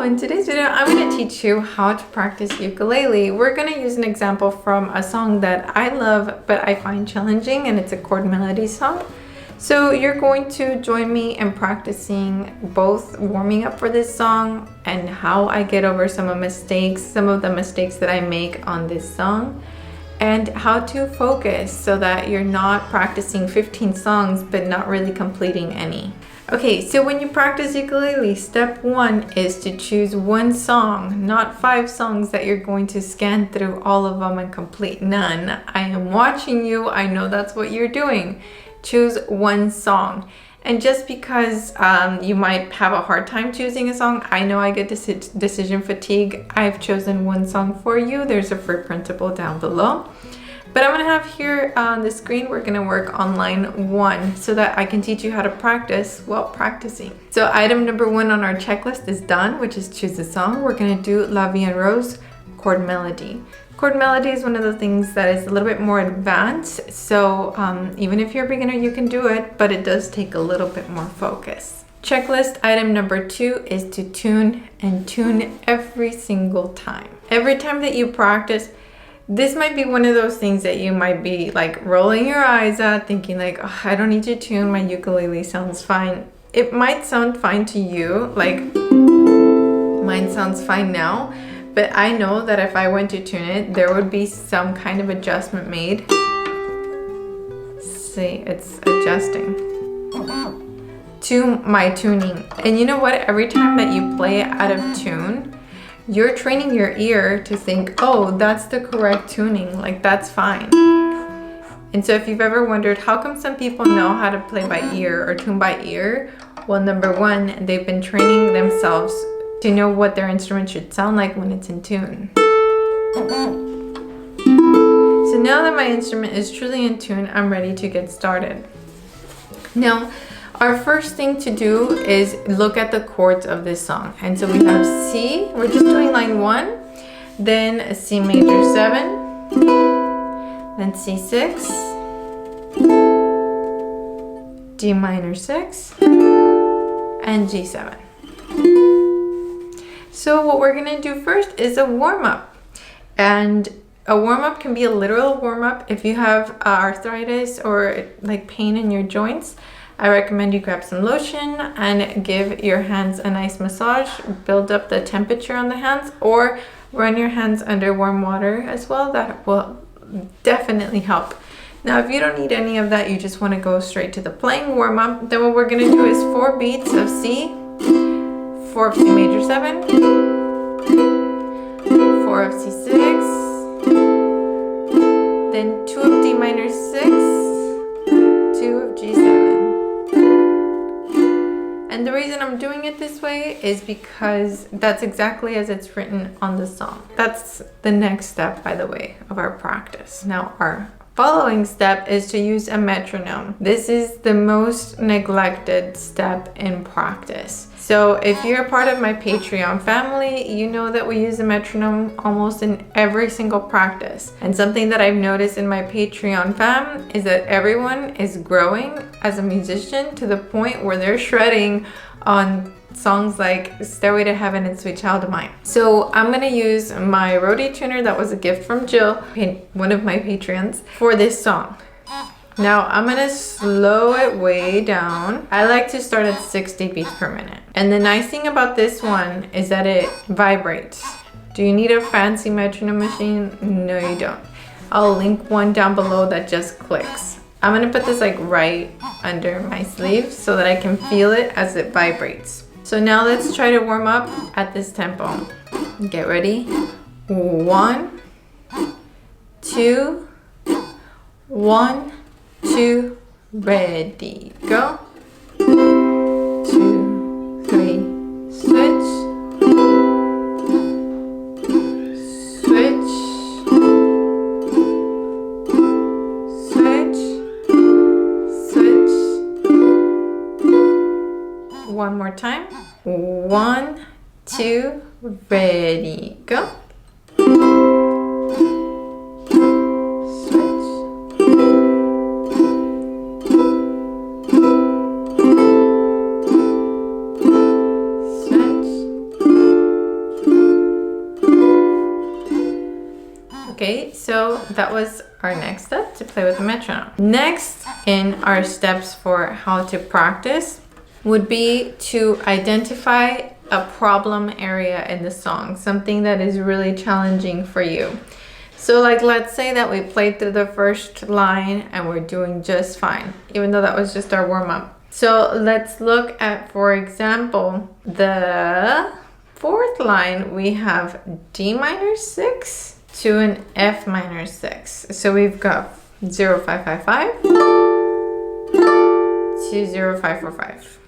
In today's video, I'm going to teach you how to practice ukulele. We're going to use an example from a song that I love, but I find challenging, and it's a chord melody song. So you're going to join me in practicing both warming up for this song and how I get over some of the mistakes that I make on this song, and how to focus so that you're not practicing 15 songs but not really completing any. Okay, so when you practice ukulele, step one is to choose one song, not 5 songs that you're going to scan through all of them and complete none. I am watching you. I know that's what you're doing. Choose one song. And just because you might have a hard time choosing a song, I know I get decision fatigue. I've chosen one song for you. There's a free printable down below. But I'm gonna have here on the screen, we're gonna work on line 1 so that I can teach you how to practice while practicing. So item number 1 on our checklist is done, which is choose a song. We're gonna do Vie En Rose, chord melody. Chord melody is one of the things that is a little bit more advanced. So even if you're a beginner, you can do it, but it does take a little bit more focus. Checklist item number 2 is to tune every single time. Every time that you practice, this might be one of those things that you might be like rolling your eyes at, thinking like, oh, I don't need to tune, my ukulele sounds fine. It might sound fine to you, like mine sounds fine now, but I know that if I went to tune it, there would be some kind of adjustment made. See, it's adjusting to my tuning. And you know what? Every time that you play it out of tune, you're training your ear to think, oh, that's the correct tuning, like that's fine. And so if you've ever wondered, how come some people know how to play by ear or tune by ear? Well, number 1, they've been training themselves to know what their instrument should sound like when it's in tune. So now that my instrument is truly in tune, I'm ready to get started. Now, our first thing to do is look at the chords of this song. And so we have C, we're just doing line 1, then C major 7, then C6, D minor 6, and G7. So what we're gonna do first is a warm-up. And a warm-up can be a literal warm-up. If you have arthritis or like pain in your joints, I recommend you grab some lotion and give your hands a nice massage, build up the temperature on the hands, or run your hands under warm water as well. That will definitely help. Now, if you don't need any of that, you just want to go straight to the playing warm-up, then what we're going to do is 4 beats of C, 4 of C major 7, 4 of C6, then 2 of D minor 6, 2 of G7. And the reason I'm doing it this way is because that's exactly as it's written on the song. That's the next step, by the way, of our practice. Now, our following step is to use a metronome. This is the most neglected step in practice. So if you're a part of my Patreon family, you know that we use a metronome almost in every single practice. And something that I've noticed in my Patreon fam is that everyone is growing as a musician to the point where they're shredding on songs like Stairway to Heaven and Sweet Child of Mine. So I'm gonna use my roadie tuner that was a gift from Jill, one of my Patreons, for this song. Now I'm gonna slow it way down. I like to start at 60 beats per minute. And the nice thing about this one is that it vibrates. Do you need a fancy metronome machine? No, you don't. I'll link one down below that just clicks. I'm gonna put this like right under my sleeve so that I can feel it as it vibrates. So now let's try to warm up at this tempo. Get ready. 1, 2, 1, 2, ready, go. 2, 3, switch, switch, switch, switch. One more time. 1, 2, ready, go. so that was our next step, to play with the metronome. Next in our steps for how to practice would be to identify a problem area in the song, something that is really challenging for you. So like, let's say that we played through the first line and we're doing just fine, even though that was just our warm-up. So let's look at, for example, the fourth line. We have D minor 6 to an F minor 6. So we've got 0 5 5 5 to 0 5 4 5.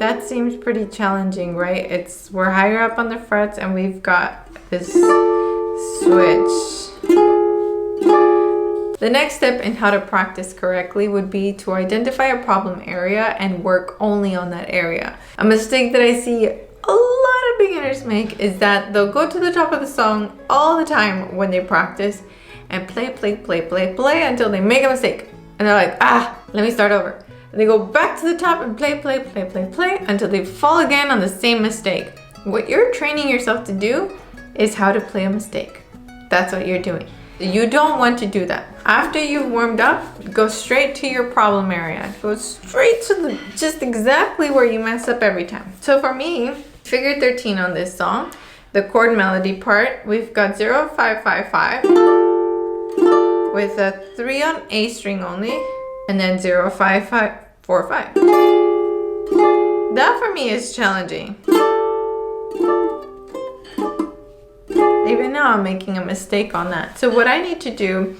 That seems pretty challenging, right? We're higher up on the frets and we've got this switch. The next step in how to practice correctly would be to identify a problem area and work only on that area. A mistake that I see a lot of beginners make is that they'll go to the top of the song all the time when they practice and play until they make a mistake. And they're like, let me start over. And they go back to the top and play until they fall again on the same mistake. What you're training yourself to do is how to play a mistake. That's what you're doing. You don't want to do that. After you've warmed up, go straight to your problem area. Go straight to just exactly where you mess up every time. So for me, figure 13 on this song, the chord melody part, we've got 0 5 5 5 with a 3 on A string only, and then 0 5 5 4 5. That for me is challenging. Even now I'm making a mistake on that. So what I need to do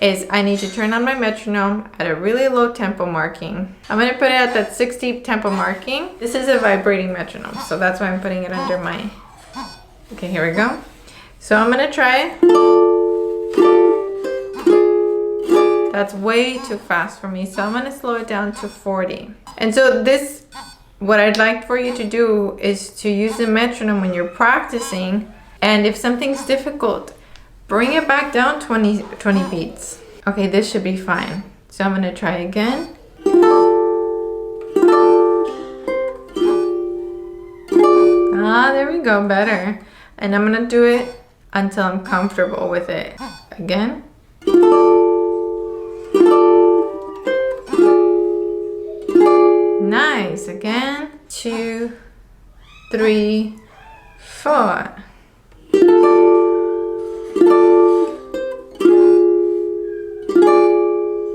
is I need to turn on my metronome at a really low tempo marking. I'm going to put it at that 60 tempo marking. This is a vibrating metronome, so that's why I'm putting it under my... Okay, here we go. So I'm going to try. That's way too fast for me, so I'm going to slow it down to 40. And so this, what I'd like for you to do is to use the metronome when you're practicing. And if something's difficult, bring it back down 20 beats. Okay, this should be fine. So I'm gonna try again. There we go, better. And I'm gonna do it until I'm comfortable with it. Again. Nice, again. 2, 3, 4.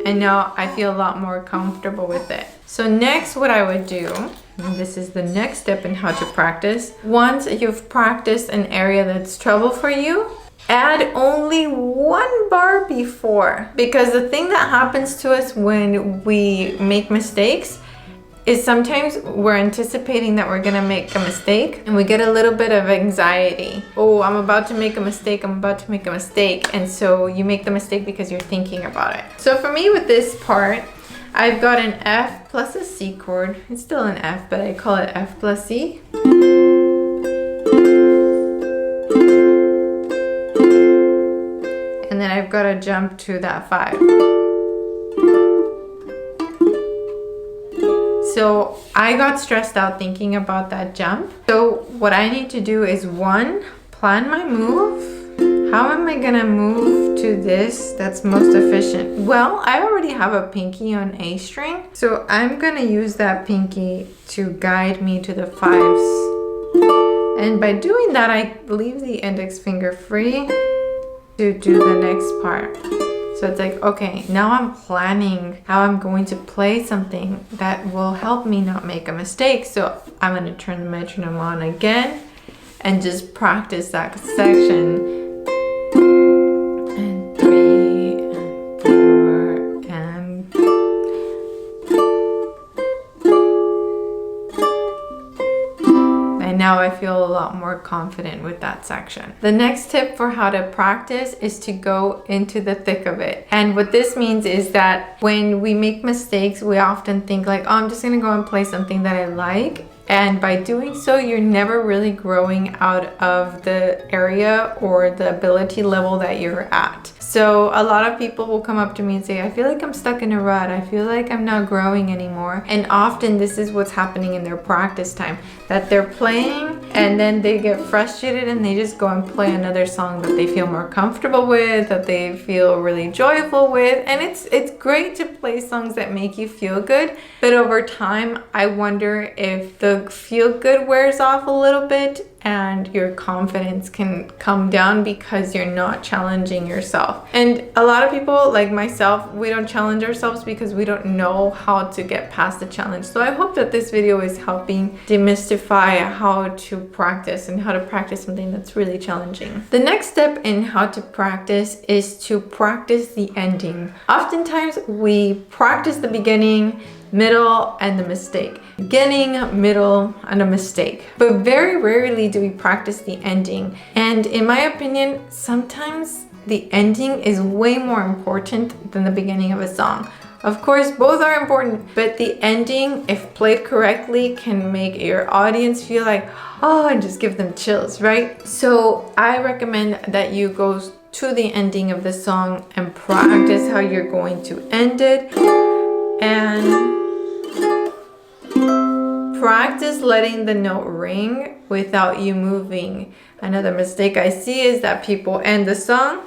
And now I feel a lot more comfortable with it. So next what I would do, and this is the next step in how to practice, once you've practiced an area that's trouble for you, add only one bar before. Because the thing that happens to us when we make mistakes is sometimes we're anticipating that we're gonna make a mistake and we get a little bit of anxiety. Oh, I'm about to make a mistake, And so you make the mistake because you're thinking about it. So for me with this part, I've got an F plus a C chord. It's still an F, but I call it F plus C. And then I've got to jump to that 5. So I got stressed out thinking about that jump. So what I need to do is 1, plan my move. How am I gonna move to this that's most efficient? Well, I already have a pinky on A string. So I'm gonna use that pinky to guide me to the 5s. And by doing that, I leave the index finger free to do the next part. So it's like, okay, now I'm planning how I'm going to play something that will help me not make a mistake. So I'm going to turn the metronome on again and just practice that section. And 3 and 4 and... And now I feel a lot more confident with that section. The next tip for how to practice is to go into the thick of it. And what this means is that when we make mistakes, we often think like, oh, I'm just gonna go and play something that I like. And by doing so, you're never really growing out of the area or the ability level that you're at. So a lot of people will come up to me and say, I feel like I'm stuck in a rut. I feel like I'm not growing anymore. And often this is what's happening in their practice time, that they're playing and then they get frustrated and they just go and play another song that they feel more comfortable with, that they feel really joyful with. And it's great to play songs that make you feel good. But over time, I wonder if the feel good wears off a little bit and your confidence can come down because you're not challenging yourself. And a lot of people like myself, we don't challenge ourselves because we don't know how to get past the challenge. So I hope that this video is helping demystify how to practice and how to practice something that's really challenging. The next step in how to practice is to practice the ending. Oftentimes we practice the beginning, middle, and the mistake. Beginning, middle, and a mistake. But very rarely do we practice the ending. And in my opinion, sometimes the ending is way more important than the beginning of a song. Of course, both are important, but the ending, if played correctly, can make your audience feel like, oh, and just give them chills, right? So I recommend that you go to the ending of the song and practice how you're going to end it. And practice letting the note ring without you moving. Another mistake I see is that people end the song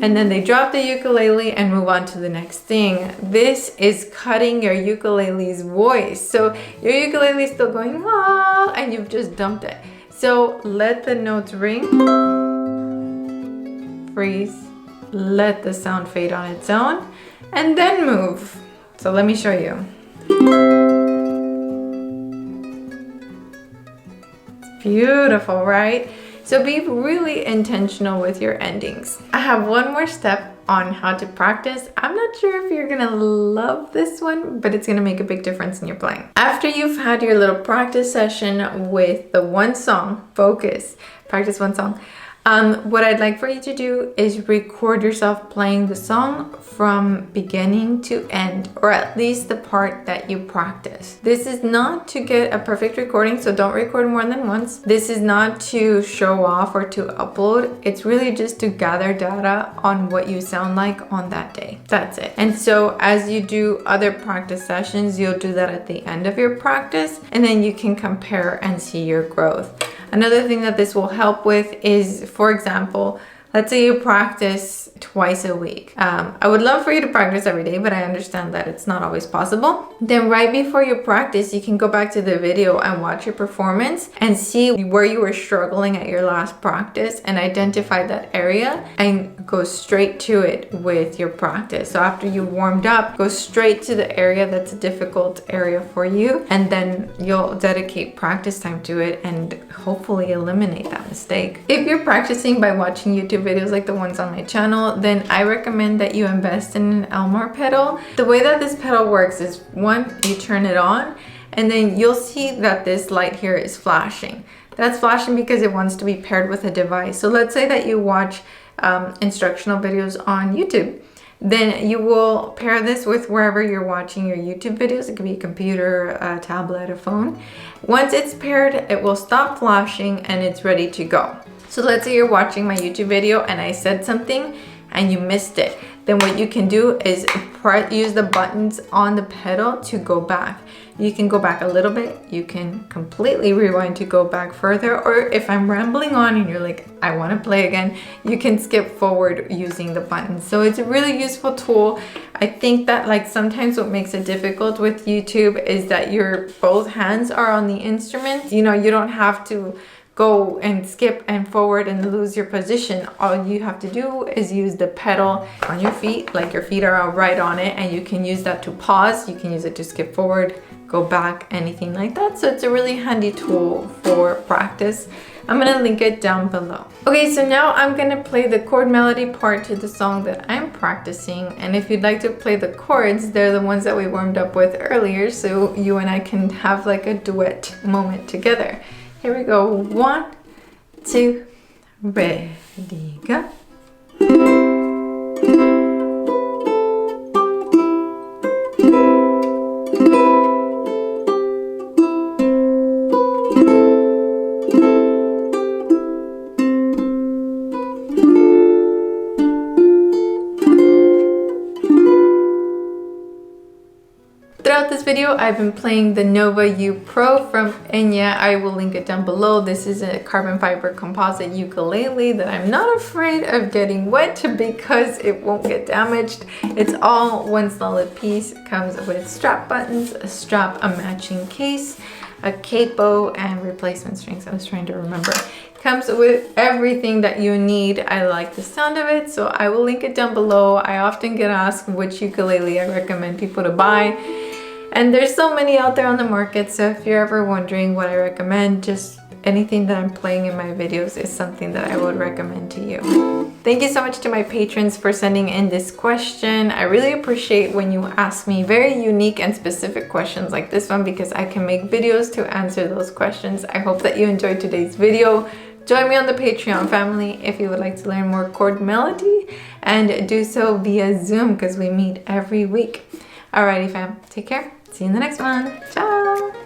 and then they drop the ukulele and move on to the next thing. This is cutting your ukulele's voice. So your ukulele is still going, ah, and you've just dumped it. So let the notes ring, freeze, let the sound fade on its own, and then move. So let me show you. Beautiful, right? So be really intentional with your endings. I have one more step on how to practice. I'm not sure if you're gonna love this one, but it's gonna make a big difference in your playing. After you've had your little practice session with the one song, focus, practice one song. What I'd like for you to do is record yourself playing the song from beginning to end, or at least the part that you practice. This is not to get a perfect recording, so don't record more than once. This is not to show off or to upload. It's really just to gather data on what you sound like on that day. That's it. And so as you do other practice sessions, you'll do that at the end of your practice, and then you can compare and see your growth. Another thing that this will help with is, for example, let's say you practice twice a week. I would love for you to practice every day, but I understand that it's not always possible. Then right before you practice, you can go back to the video and watch your performance and see where you were struggling at your last practice and identify that area and go straight to it with your practice. So after you warmed up, go straight to the area that's a difficult area for you, and then you'll dedicate practice time to it and hopefully eliminate that mistake. If you're practicing by watching YouTube videos like the ones on my channel, then I recommend that you invest in an Elmore pedal. The way that this pedal works is, one, you turn it on and then you'll see that this light here is flashing. That's flashing because it wants to be paired with a device. So let's say that you watch instructional videos on YouTube. Then you will pair this with wherever you're watching your YouTube videos. It could be a computer, a tablet, a phone. Once it's paired, it will stop flashing and it's ready to go. So let's say you're watching my YouTube video and I said something and you missed it. Then what you can do is use the buttons on the pedal to go back. You can go back a little bit, you can completely rewind to go back further, or if I'm rambling on and you're like, I want to play again, you can skip forward using the buttons. So it's a really useful tool. I think that like sometimes what makes it difficult with YouTube is that your both hands are on the instrument. You know, you don't have to go and skip and forward and lose your position. All you have to do is use the pedal on your feet, like your feet are right on it, and you can use that to pause, you can use it to skip forward, go back, anything like that. So it's a really handy tool for practice. I'm gonna link it down below. Okay, so now I'm gonna play the chord melody part to the song that I'm practicing. And if you'd like to play the chords, they're the ones that we warmed up with earlier, so you and I can have like a duet moment together. Here we go. 1, 2, ready, go. Throughout this video, I've been playing the Nova U Pro from Enya. I will link it down below. This is a carbon fiber composite ukulele that I'm not afraid of getting wet because it won't get damaged. It's all one solid piece. It comes with strap buttons, a strap, a matching case, a capo, and replacement strings. I was trying to remember. It comes with everything that you need. I like the sound of it, so I will link it down below. I often get asked which ukulele I recommend people to buy. And there's so many out there on the market, so if you're ever wondering what I recommend, just anything that I'm playing in my videos is something that I would recommend to you. Thank you so much to my patrons for sending in this question. I really appreciate when you ask me very unique and specific questions like this one because I can make videos to answer those questions. I hope that you enjoyed today's video. Join me on the Patreon family if you would like to learn more chord melody, and do so via Zoom because we meet every week. Alrighty fam, take care. See you in the next one. Ciao!